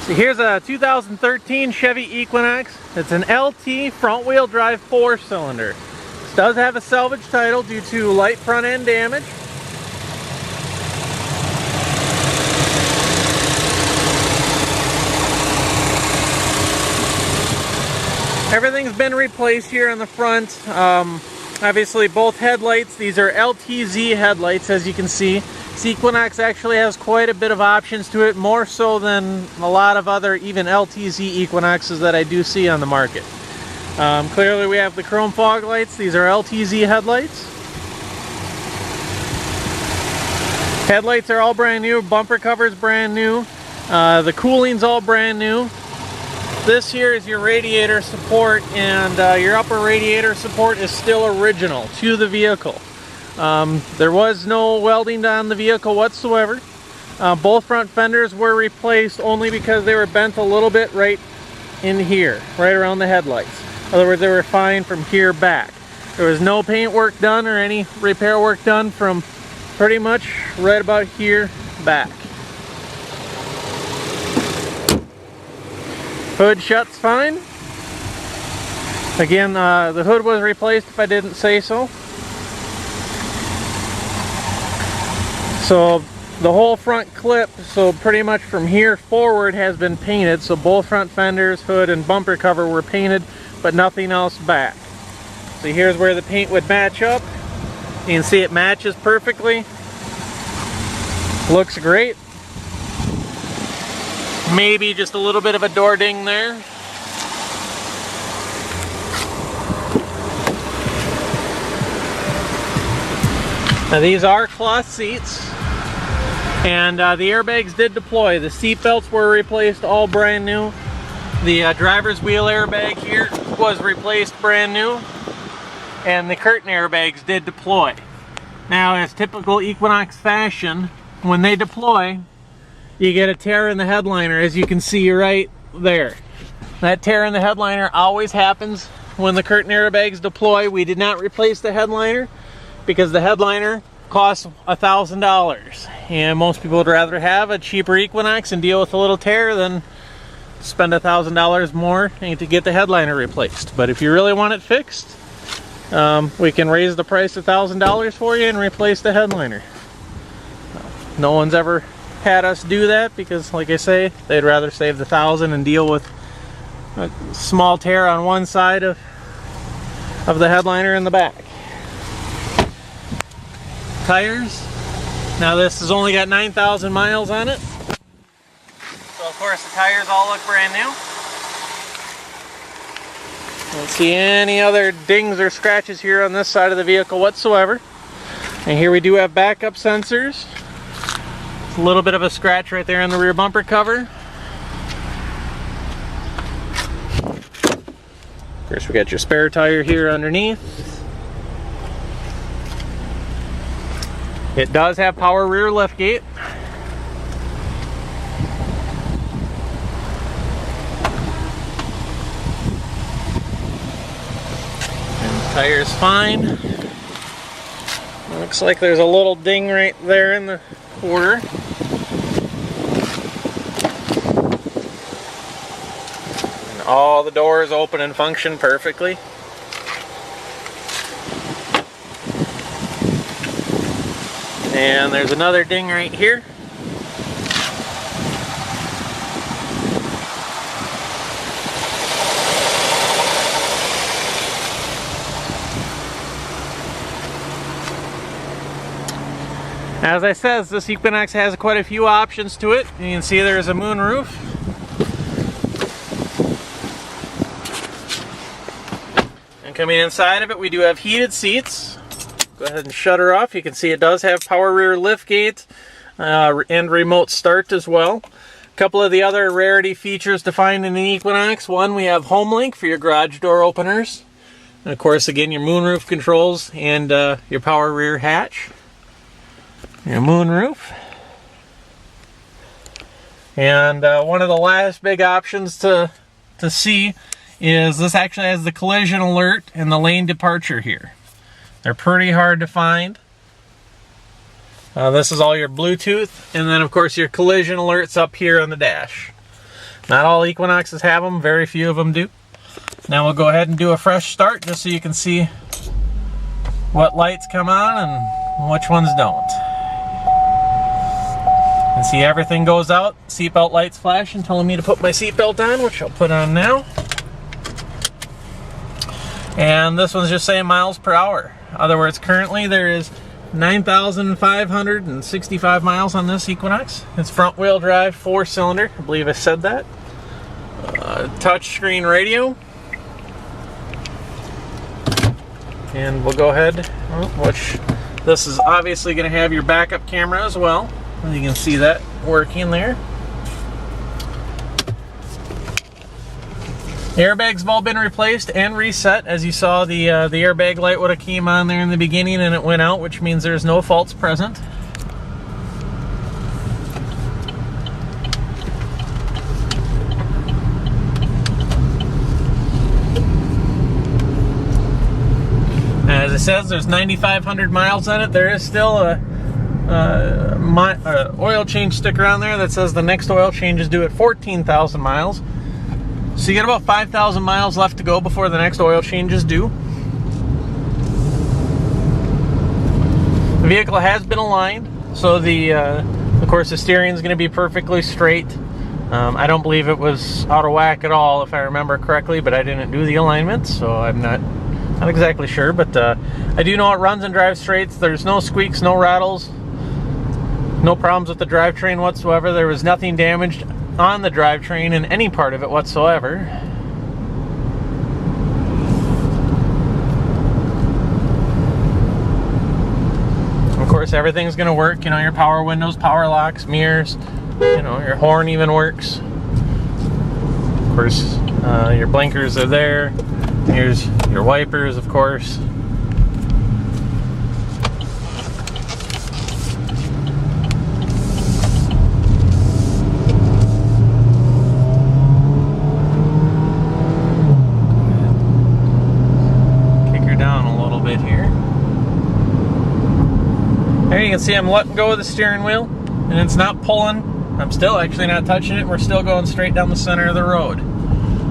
So here's a 2013 Chevy Equinox. It's an LT front-wheel drive 4-cylinder. This does have a salvage title due to light front-end damage. Everything's been replaced here on the front. Obviously both headlights, these are LTZ headlights, as you can see. This Equinox actually has quite a bit of options to it, more so than a lot of other even LTZ Equinoxes that I do see on the market. Clearly we have the chrome fog lights. These are LTZ headlights. Headlights are all brand new, bumper cover's brand new, the cooling's all brand new. This here is your radiator support, and your upper radiator support is still original to the vehicle. There was no welding on the vehicle whatsoever. Both front fenders were replaced only because they were bent a little bit right in here, right around the headlights. In other words, they were fine from here back. There was no paint work done or any repair work done from pretty much right about here back. Hood shuts fine. Again, the hood was replaced if I didn't say so. So the whole front clip, so pretty much from here forward, has been painted. So both front fenders, hood, and bumper cover were painted, but nothing else back. So here's where the paint would match up. You can see it matches perfectly. Looks great. Maybe just a little bit of a door ding there. Now these are cloth seats, and the airbags did deploy. The seat belts were replaced, all brand new. The driver's wheel airbag here was replaced brand new, and the curtain airbags did deploy. Now, as typical Equinox fashion, when they deploy, you get a tear in the headliner, as you can see right there. That tear in the headliner always happens when the curtain airbags deploy. We did not replace the headliner because the headliner costs $1,000, and most people would rather have a cheaper Equinox and deal with a little tear than spend $1,000 more to get the headliner replaced. But if you really want it fixed, we can raise the price $1,000 for you and replace the headliner. No one's ever had us do that because, like I say, they'd rather save the $1,000 and deal with a small tear on one side of the headliner in the back. Tires. Now this has only got 9,000 miles on it. So of course the tires all look brand new. Don't see any other dings or scratches here on this side of the vehicle whatsoever. And here we do have backup sensors. A little bit of a scratch right there on the rear bumper cover. Of course, we got your spare tire here underneath. It does have power rear liftgate. And the tire's fine. Looks like there's a little ding right there in the quarter. All the doors open and function perfectly. And there's another ding right here. As I said, this Equinox has quite a few options to it. You can see there's a moon roof. And coming inside of it, we do have heated seats. Go ahead and shut her off. You can see it does have power rear liftgate and remote start as well. A couple of the other rarity features to find in the Equinox. One, we have HomeLink for your garage door openers. And of course, again, your moonroof controls and your power rear hatch. Your moonroof. And one of the last big options to see is this actually has the collision alert and the lane departure here. They're pretty hard to find. This is all your Bluetooth, and then of course your collision alerts up here on the dash. Not all Equinoxes have them, very few of them do. Now we'll go ahead and do a fresh start just so you can see what lights come on and which ones don't. And see, everything goes out, seatbelt lights flashing, telling me to put my seatbelt on, which I'll put on now. And this one's just saying miles per hour. In other words, currently there is 9,565 miles on this Equinox. It's front wheel drive, 4-cylinder, I believe I said that. Touch screen radio. And we'll go ahead, which this is obviously going to have your backup camera as well. You can see that working there. The airbags have all been replaced and reset. As you saw, the airbag light would have came on there in the beginning and it went out, which means there's no faults present. As it says, there's 9,500 miles on it. There is still a oil change sticker on there that says the next oil change is due at 14,000 miles. So you got about 5,000 miles left to go before the next oil change is due. The vehicle has been aligned, so of course the steering is going to be perfectly straight. I don't believe it was out of whack at all, if I remember correctly, but I didn't do the alignment, so I'm not exactly sure. But I do know it runs and drives straight. There's no squeaks, no rattles, no problems with the drivetrain whatsoever. There was nothing damaged on the drivetrain in any part of it whatsoever. Of course, everything's going to work. You know, your power windows, power locks, mirrors, you know, your horn even works. Of course, your blinkers are there. Here's your wipers, of course. There you can see I'm letting go of the steering wheel and it's not pulling. I'm still actually not touching it. We're still going straight down the center of the road.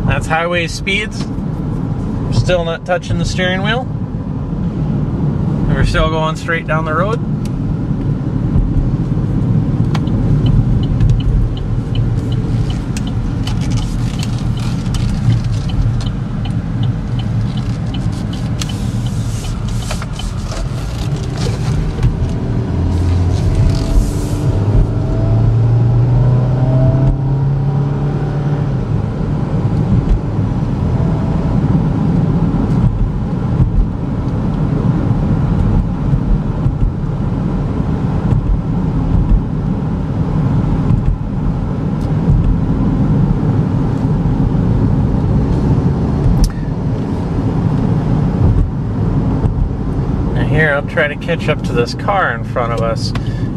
That's highway speeds. We're still not touching the steering wheel. We're still going straight down the road. Here, I'll try to catch up to this car in front of us,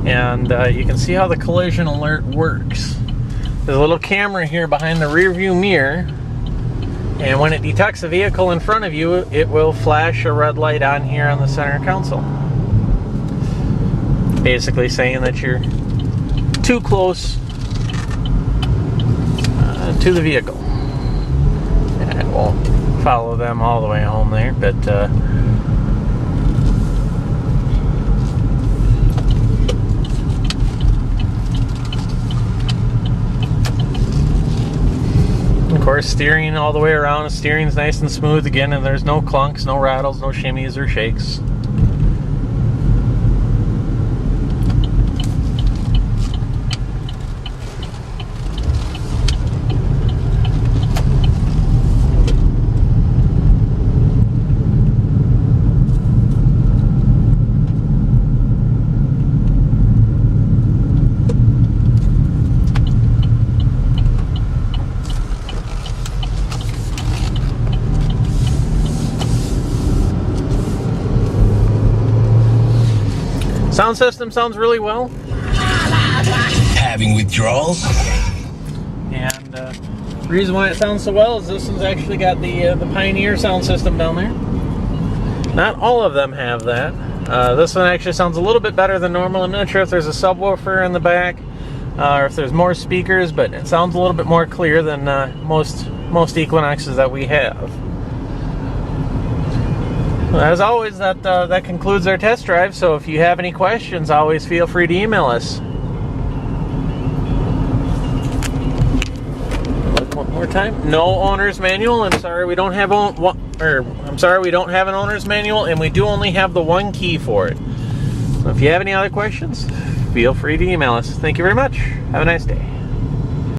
and you can see how the collision alert works. There's a little camera here behind the rear view mirror, and when it detects a vehicle in front of you, it will flash a red light on here on the center console, basically saying that you're too close to the vehicle. And I won't follow them all the way home there, but of course, steering all the way around. The steering's nice and smooth again, and there's no clunks, no rattles, no shimmies or shakes. Sound system sounds really well. Having withdrawals? And the reason why it sounds so well is this one's actually got the Pioneer sound system down there. Not all of them have that. This one actually sounds a little bit better than normal. I'm not sure if there's a subwoofer in the back. or if there's more speakers, but it sounds a little bit more clear than most Equinoxes that we have. Well, as always, that concludes our test drive. So if you have any questions, always feel free to email us. One more time. No owner's manual. I'm sorry we don't have we don't have an owner's manual, and we do only have the one key for it. So if you have any other questions, feel free to email us. Thank you very much. Have a nice day.